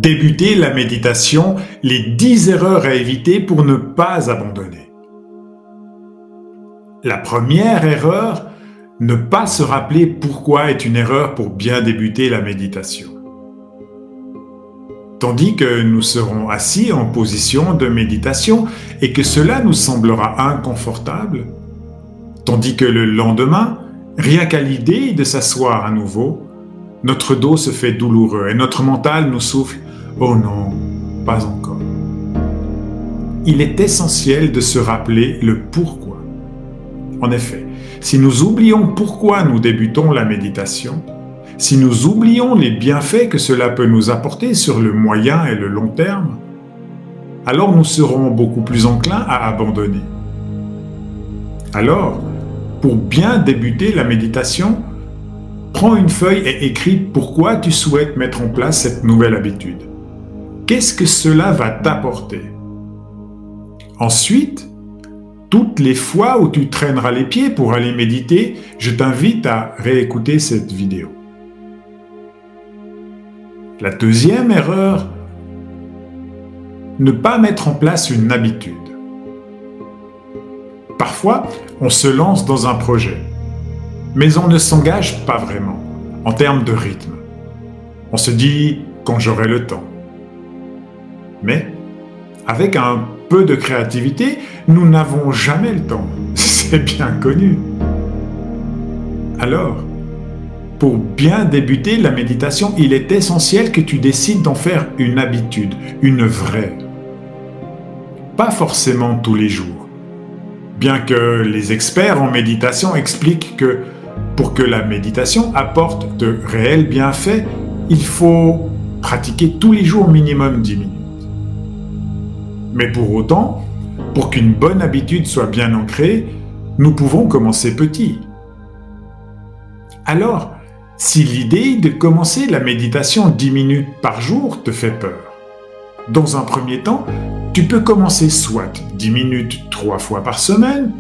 Débuter la méditation, les 10 erreurs à éviter pour ne pas abandonner. La première erreur, ne pas se rappeler pourquoi est une erreur pour bien débuter la méditation. Tandis que nous serons assis en position de méditation et que cela nous semblera inconfortable, tandis que le lendemain, rien qu'à l'idée de s'asseoir à nouveau, notre dos se fait douloureux et notre mental nous souffle « Oh non, pas encore ». Il est essentiel de se rappeler le pourquoi. En effet, si nous oublions pourquoi nous débutons la méditation, si nous oublions les bienfaits que cela peut nous apporter sur le moyen et le long terme, alors nous serons beaucoup plus enclins à abandonner. Alors, pour bien débuter la méditation, prends une feuille et écris pourquoi tu souhaites mettre en place cette nouvelle habitude. Qu'est-ce que cela va t'apporter? Ensuite, toutes les fois où tu traîneras les pieds pour aller méditer, je t'invite à réécouter cette vidéo. La deuxième erreur, ne pas mettre en place une habitude. Parfois, on se lance dans un projet, mais on ne s'engage pas vraiment en termes de rythme. On se dit quand j'aurai le temps. Mais avec un peu de créativité, nous n'avons jamais le temps. C'est bien connu. Alors, pour bien débuter la méditation, il est essentiel que tu décides d'en faire une habitude, une vraie. Pas forcément tous les jours. Bien que les experts en méditation expliquent que pour que la méditation apporte de réels bienfaits, il faut pratiquer tous les jours minimum 10 minutes. Mais pour autant, pour qu'une bonne habitude soit bien ancrée, nous pouvons commencer petit. Alors, si l'idée de commencer la méditation 10 minutes par jour te fait peur, dans un premier temps, tu peux commencer soit 10 minutes 3 fois par semaine,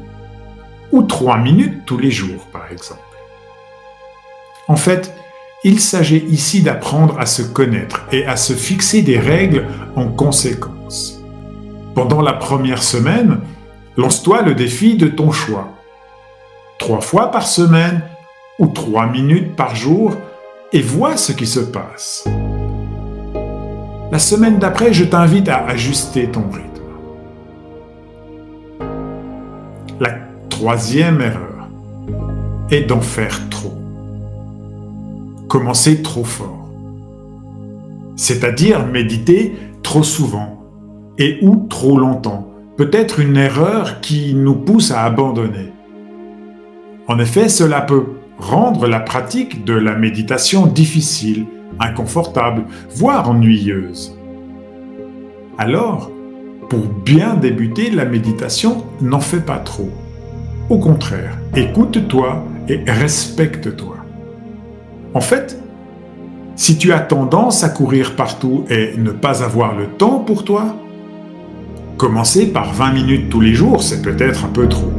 ou 3 minutes tous les jours, par exemple. En fait, il s'agit ici d'apprendre à se connaître et à se fixer des règles en conséquence. Pendant la première semaine, lance-toi le défi de ton choix. 3 fois par semaine ou 3 minutes par jour et vois ce qui se passe. La semaine d'après, je t'invite à ajuster ton rythme. La troisième erreur est d'en faire trop. Commencer trop fort. C'est-à-dire méditer trop souvent et ou trop longtemps. Peut-être une erreur qui nous pousse à abandonner. En effet, cela peut rendre la pratique de la méditation difficile, inconfortable, voire ennuyeuse. Alors, pour bien débuter la méditation, n'en fais pas trop. Au contraire, écoute-toi et respecte-toi. En fait, si tu as tendance à courir partout et ne pas avoir le temps pour toi, commencer par 20 minutes tous les jours, c'est peut-être un peu trop.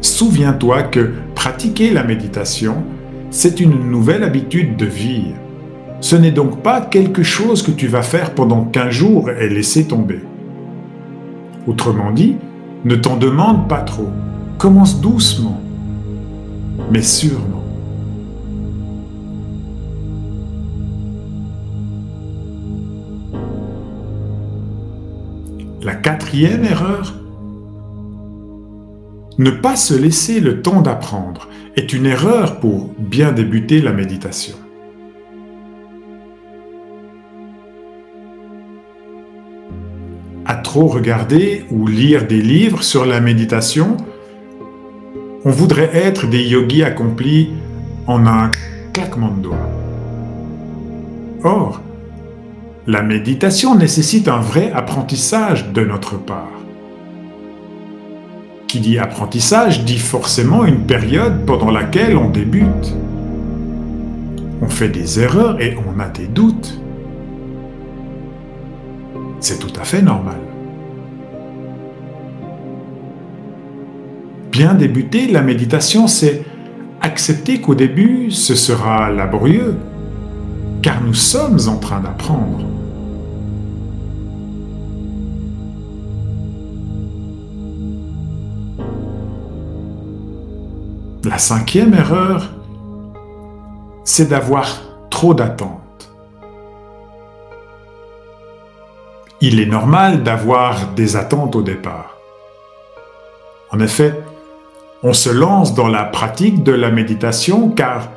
Souviens-toi que pratiquer la méditation, c'est une nouvelle habitude de vie. Ce n'est donc pas quelque chose que tu vas faire pendant 15 jours et laisser tomber. Autrement dit, ne t'en demande pas trop. Commence doucement, mais sûrement. La quatrième erreur, ne pas se laisser le temps d'apprendre est une erreur pour bien débuter la méditation. À trop regarder ou lire des livres sur la méditation, on voudrait être des yogis accomplis en un claquement de doigts. Or, la méditation nécessite un vrai apprentissage de notre part. Qui dit apprentissage dit forcément une période pendant laquelle on débute. On fait des erreurs et on a des doutes. C'est tout à fait normal. Bien débuter la méditation, c'est accepter qu'au début, ce sera laborieux. car nous sommes en train d'apprendre. La cinquième erreur, c'est d'avoir trop d'attentes. Il est normal d'avoir des attentes au départ. En effet, on se lance dans la pratique de la méditation car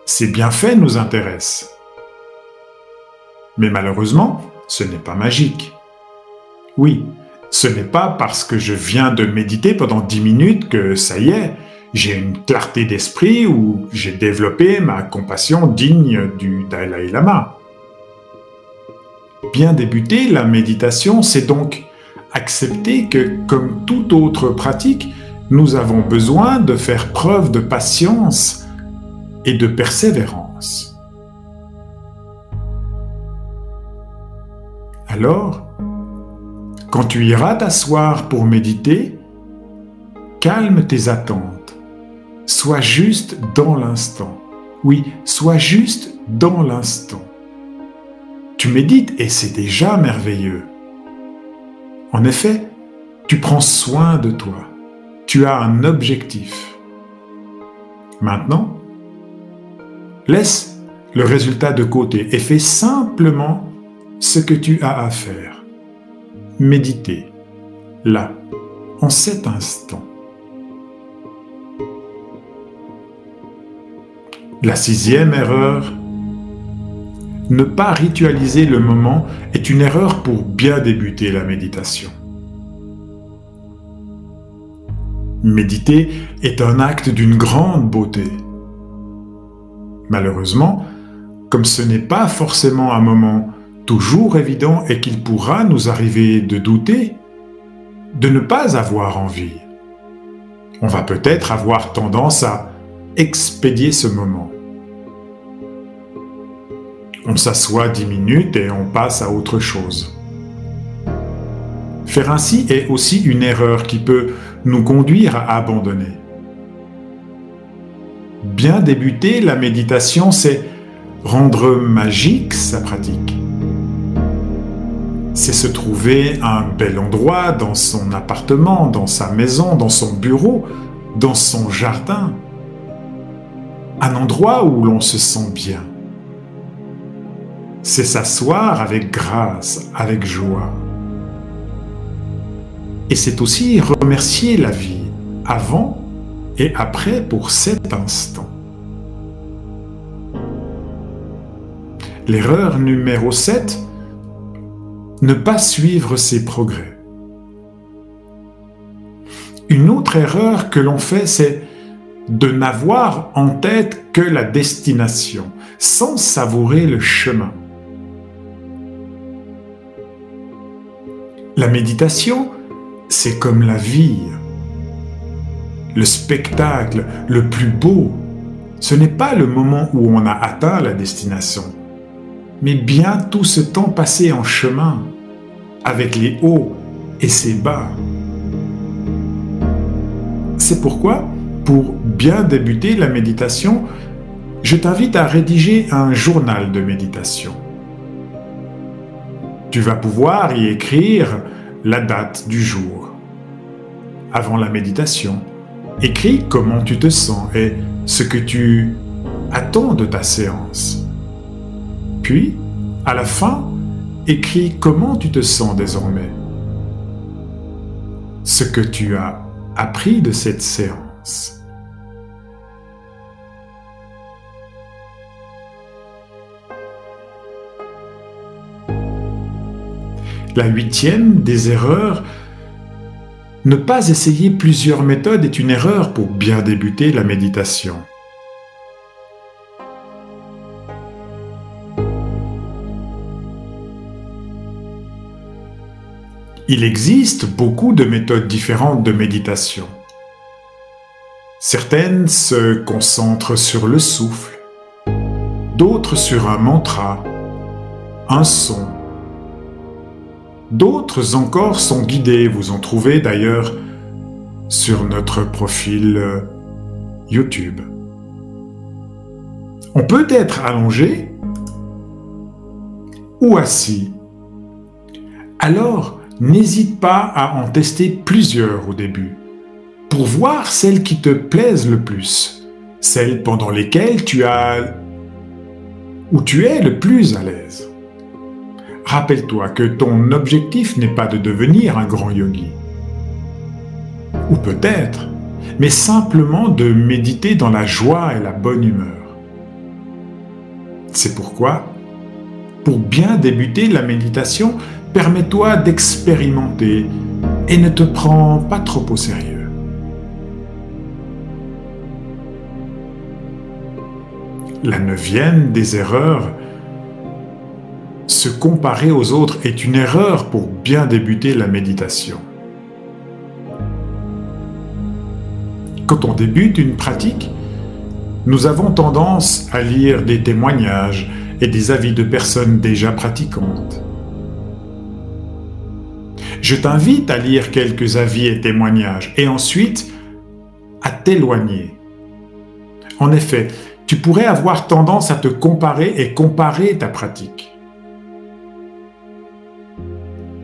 ces bienfaits nous intéressent. Mais malheureusement, ce n'est pas magique. Oui, ce n'est pas parce que je viens de méditer pendant 10 minutes que ça y est, j'ai une clarté d'esprit ou j'ai développé ma compassion digne du Dalai Lama. Bien débuter la méditation, c'est donc accepter que, comme toute autre pratique, nous avons besoin de faire preuve de patience et de persévérance. Alors, quand tu iras t'asseoir pour méditer, calme tes attentes. Sois juste dans l'instant. Oui, sois juste dans l'instant. Tu médites et c'est déjà merveilleux. En effet, tu prends soin de toi. Tu as un objectif. Maintenant, laisse le résultat de côté et fais simplement ce que tu as à faire. Méditer, là, en cet instant. La sixième erreur, ne pas ritualiser le moment est une erreur pour bien débuter la méditation. Méditer est un acte d'une grande beauté. Malheureusement, comme ce n'est pas forcément un moment toujours évident et qu'il pourra nous arriver de douter, de ne pas avoir envie, on va peut-être avoir tendance à expédier ce moment. On s'assoit 10 minutes et on passe à autre chose. Faire ainsi est aussi une erreur qui peut nous conduire à abandonner. Bien débuter la méditation, c'est rendre magique sa pratique. C'est se trouver un bel endroit dans son appartement, dans sa maison, dans son bureau, dans son jardin. Un endroit où l'on se sent bien. C'est s'asseoir avec grâce, avec joie. Et c'est aussi remercier la vie avant et après pour cet instant. L'erreur numéro 7, ne pas suivre ses progrès. Une autre erreur que l'on fait, c'est de n'avoir en tête que la destination, sans savourer le chemin. La méditation, c'est comme la vie. Le spectacle le plus beau, ce n'est pas le moment où on a atteint la destination, mais bien tout ce temps passé en chemin, avec les hauts et ses bas. C'est pourquoi, pour bien débuter la méditation, je t'invite à rédiger un journal de méditation. Tu vas pouvoir y écrire la date du jour. Avant la méditation, écris comment tu te sens et ce que tu attends de ta séance. Puis, à la fin, écris comment tu te sens désormais. Ce que tu as appris de cette séance. La 8e des erreurs, ne pas essayer plusieurs méthodes est une erreur pour bien débuter la méditation. Il existe beaucoup de méthodes différentes de méditation. Certaines se concentrent sur le souffle, d'autres sur un mantra, un son. D'autres encore sont guidées, vous en trouvez d'ailleurs sur notre profil YouTube. On peut être allongé ou assis, alors n'hésite pas à en tester plusieurs au début, pour voir celles qui te plaisent le plus, celles pendant lesquelles tu es le plus à l'aise. Rappelle-toi que ton objectif n'est pas de devenir un grand yogi. Ou peut-être, mais simplement de méditer dans la joie et la bonne humeur. C'est pourquoi, pour bien débuter la méditation, permets-toi d'expérimenter et ne te prends pas trop au sérieux. La 9e des erreurs, se comparer aux autres est une erreur pour bien débuter la méditation. Quand on débute une pratique, nous avons tendance à lire des témoignages et des avis de personnes déjà pratiquantes. Je t'invite à lire quelques avis et témoignages et ensuite à t'éloigner. En effet, tu pourrais avoir tendance à te comparer et comparer ta pratique.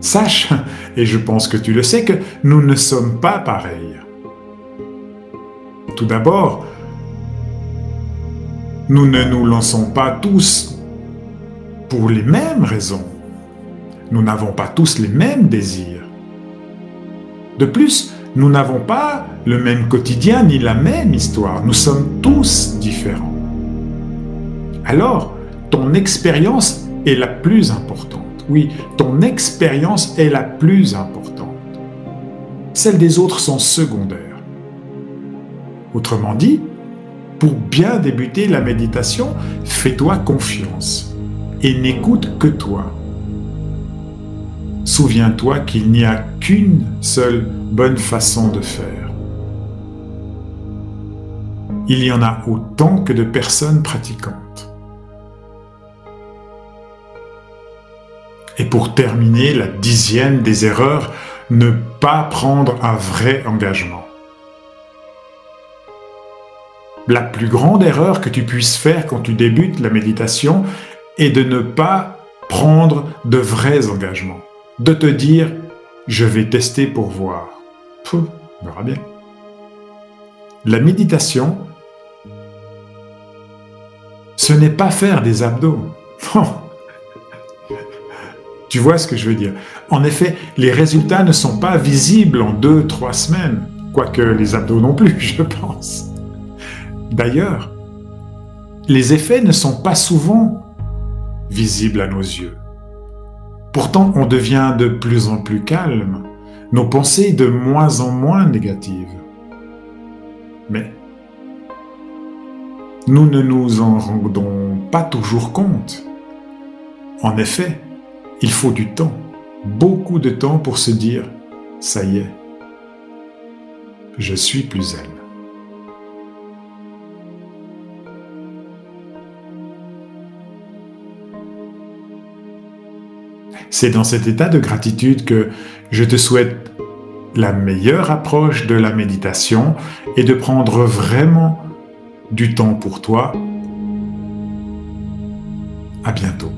Sache, et je pense que tu le sais, que nous ne sommes pas pareils. Tout d'abord, nous ne nous lançons pas tous pour les mêmes raisons. Nous n'avons pas tous les mêmes désirs. De plus, nous n'avons pas le même quotidien ni la même histoire. Nous sommes tous différents. Alors, ton expérience est la plus importante. Oui, ton expérience est la plus importante. Celles des autres sont secondaires. Autrement dit, pour bien débuter la méditation, fais-toi confiance et n'écoute que toi. Souviens-toi qu'il n'y a qu'une seule bonne façon de faire. Il y en a autant que de personnes pratiquantes. Et pour terminer, la 10e des erreurs, ne pas prendre un vrai engagement. La plus grande erreur que tu puisses faire quand tu débutes la méditation est de ne pas prendre de vrais engagements. De te dire « je vais tester pour voir ». On verra bien. La méditation, ce n'est pas faire des abdos. Tu vois ce que je veux dire? En effet, les résultats ne sont pas visibles en 2-3 semaines, quoique les abdos non plus, je pense. D'ailleurs, les effets ne sont pas souvent visibles à nos yeux. Pourtant, on devient de plus en plus calme, nos pensées de moins en moins négatives. Mais nous ne nous en rendons pas toujours compte. En effet, il faut du temps, beaucoup de temps pour se dire « ça y est, je suis plus zen ». C'est dans cet état de gratitude que je te souhaite la meilleure approche de la méditation et de prendre vraiment du temps pour toi. À bientôt.